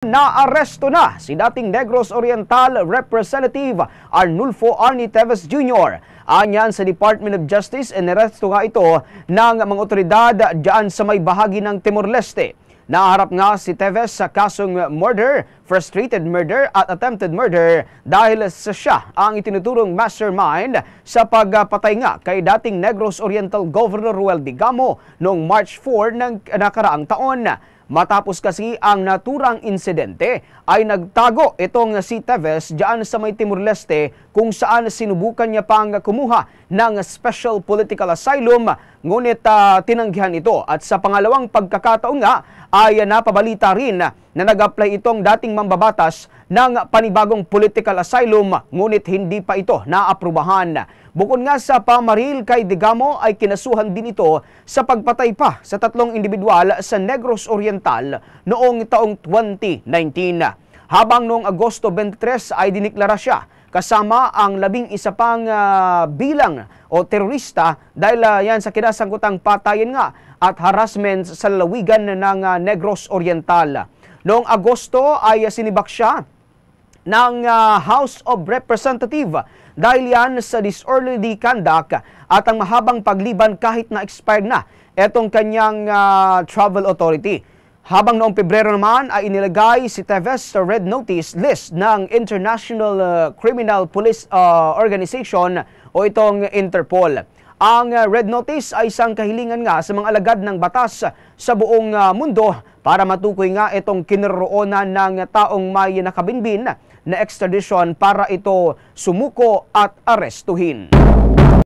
Naaresto na si dating Negros Oriental Representative Arnulfo Arnie Teves Jr. Anyan sa Department of Justice, inaresto nga ito ng mga otoridad dyan sa may bahagi ng Timor-Leste. Naharap nga si Teves sa kasong murder, frustrated murder at attempted murder dahil sa siya ang itinuturong mastermind sa pagpatay nga kay dating Negros Oriental Governor Ruel Digamo noong March 4 ng nakaraang taon. Matapos kasi ang naturang insidente ay nagtago itong si Teves diyan sa may Timor-Leste kung saan sinubukan niya pang kumuha ng special political asylum, ngunit tinanggihan ito. At sa pangalawang pagkakataon nga ay napabalita rin na nag-apply itong dating mambabatas ng panibagong political asylum, ngunit hindi pa ito naaprubahan. Bukod nga sa pamaril kay Digamo ay kinasuhan din ito sa pagpatay pa sa 3 individual sa Negros Oriental noong taong 2019. Habang noong Agosto 23 ay diniklara siya kasama ang 11 pang bilang o terorista dahil yan sa kinasangkutang patayan nga at harassment sa lalawigan ng Negros Oriental. Noong Agosto ay sinibak siya ng House of Representatives dahil yan sa disorderly conduct at ang mahabang pagliban kahit na expired na etong kanyang travel authority. Habang noong Pebrero naman ay inilagay si Teves sa red notice list ng International Criminal Police Organization o itong Interpol. Ang red notice ay isang kahilingan nga sa mga alagad ng batas sa buong mundo para matukoy nga itong kinaroonan ng taong may nakabinbin na extradition para ito sumuko at arestuhin.